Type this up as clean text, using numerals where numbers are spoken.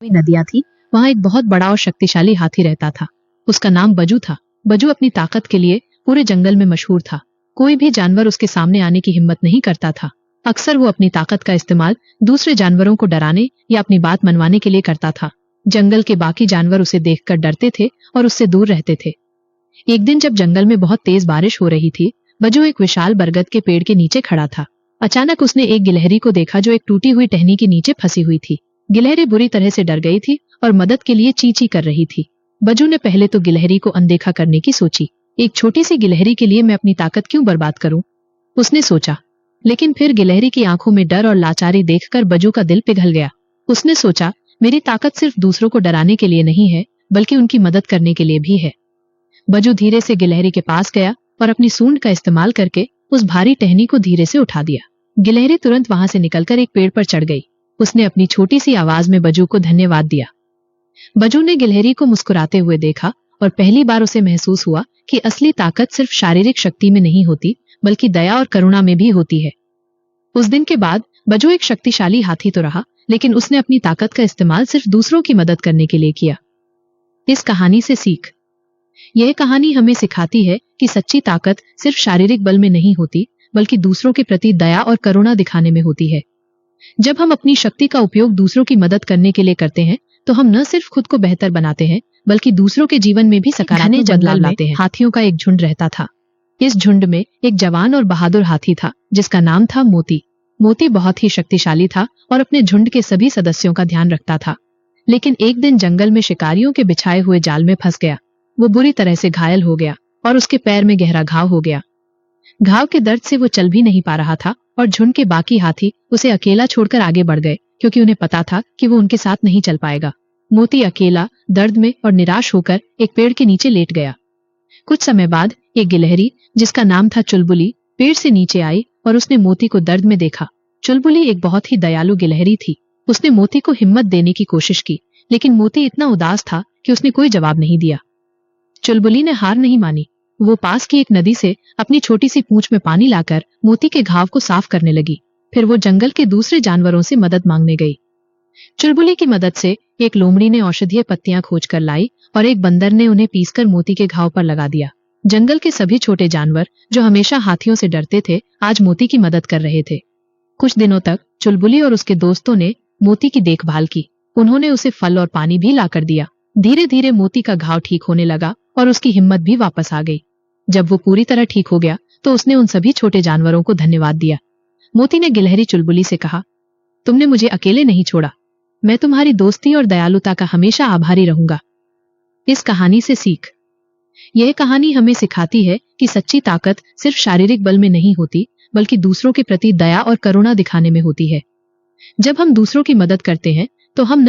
हुई नदियां थी, वहां एक बहुत बड़ा और शक्तिशाली हाथी रहता था। उसका नाम बजू था। बजू अपनी ताकत के लिए पूरे जंगल में मशहूर था। कोई भी जानवर उसके सामने आने की हिम्मत नहीं करता था। अक्सर वो अपनी ताकत का इस्तेमाल दूसरे जानवरों को डराने या अपनी बात मनवाने के लिए करता था। जंगल के बाकी जानवर उसे देखकर डरते थे और उससे दूर रहते थे। एक दिन जब जंगल में बहुत तेज बारिश हो रही थी, बजू एक विशाल बरगद के पेड़ के नीचे खड़ा था। अचानक उसने एक गिलहरी को देखा जो एक टूटी हुई टहनी के नीचे फंसी हुई थी। गिलहरी बुरी तरह से डर गई थी और मदद के लिए ची ची कर रही थी। बजू ने पहले तो गिलहरी को अनदेखा करने की सोची। एक छोटी सी गिलहरी के लिए मैं अपनी ताकत क्यों बर्बाद करूं, उसने सोचा। लेकिन फिर गिलहरी की आंखों में डर और लाचारी देखकर बजू का दिल पिघल गया। उसने सोचा, मेरी ताकत सिर्फ दूसरों को डराने के लिए नहीं है, बल्कि उनकी मदद करने के लिए भी है। बजू धीरे से गिलहरी के पास गया और अपनी सूंड का इस्तेमाल करके उस भारी टहनी को धीरे से उठा दिया। गिलहरी तुरंत वहां से निकलकर एक पेड़ पर चढ़ गई। उसने अपनी छोटी सी आवाज में बजू को धन्यवाद दिया। बजू ने गिलहरी को मुस्कुराते हुए देखा और पहली बार उसे महसूस हुआ कि असली ताकत सिर्फ शारीरिक शक्ति में नहीं होती, बल्कि दया और करुणा में भी होती है। उस दिन के बाद बजू एक शक्तिशाली हाथी तो रहा, लेकिन उसने अपनी ताकत का इस्तेमाल सिर्फ दूसरों की मदद करने के लिए किया। इस कहानी से सीख। यह कहानी हमें सिखाती है कि सच्ची ताकत सिर्फ शारीरिक बल में नहीं होती, बल्कि दूसरों के प्रति दया और करुणा दिखाने में होती है। जब हम अपनी शक्ति का उपयोग दूसरों की मदद करने के लिए करते हैं, तो हम न सिर्फ खुद को बेहतर बनाते हैं, बल्कि दूसरों के जीवन में भी सकारात्मक बदलाव लाते हैं। हाथियों का एक झुंड रहता था। इस झुंड में एक जवान और बहादुर हाथी था, जिसका नाम था मोती। मोती बहुत ही शक्तिशाली था और अपने झुंड के सभी सदस्यों का ध्यान रखता था। लेकिन एक दिन जंगल में शिकारियों के बिछाए हुए जाल में फंस गया। वो बुरी तरह से घायल हो गया और उसके पैर में गहरा घाव हो गया। घाव के दर्द से वो चल भी नहीं पा रहा था और झुंड के बाकी हाथी उसे अकेला छोड़कर आगे बढ़ गए, क्योंकि उन्हें पता था कि वो उनके साथ नहीं चल पाएगा। मोती अकेला, दर्द में और निराश होकर एक पेड़ के नीचे लेट गया। कुछ समय बाद एक गिलहरी, जिसका नाम था चुलबुली, पेड़ से नीचे आई और उसने मोती को दर्द में देखा। चुलबुली एक बहुत ही दयालु गिलहरी थी। उसने मोती को हिम्मत देने की कोशिश की, लेकिन मोती इतना उदास था कि उसने कोई जवाब नहीं दिया। चुलबुली ने हार नहीं मानी। वो पास की एक नदी से अपनी छोटी सी पूंछ में पानी लाकर मोती के घाव को साफ करने लगी। फिर वो जंगल के दूसरे जानवरों से मदद मांगने गई। चुलबुली की मदद से एक लोमड़ी ने औषधीय पत्तियां खोजकर लाई और एक बंदर ने उन्हें पीसकर मोती के घाव पर लगा दिया। जंगल के सभी छोटे जानवर, जो हमेशा हाथियों से डरते थे, आज मोती की मदद कर रहे थे। कुछ दिनों तक चुलबुली और उसके दोस्तों ने मोती की देखभाल की। उन्होंने उसे फल और पानी भी लाकर दिया। धीरे धीरे मोती का घाव ठीक होने लगा और उसकी हिम्मत भी वापस आ गई। जब वो पूरी तरह ठीक हो गया, तो उसने उन सभी छोटे जानवरों को धन्यवाद दिया। मोती ने गिलहरी चुलबुली से कहा, तुमने मुझे अकेले नहीं छोड़ा। मैं तुम्हारी दोस्ती और दयालुता का हमेशा आभारी रहूंगा। इस कहानी से सीख। यह कहानी हमें सिखाती है कि सच्ची ताकत सिर्फ शारीरिक बल में नहीं होती, बल्कि दूसरों के प्रति दया और करुणा दिखाने में होती है। जब हम दूसरों की मदद करते हैं, तो हम न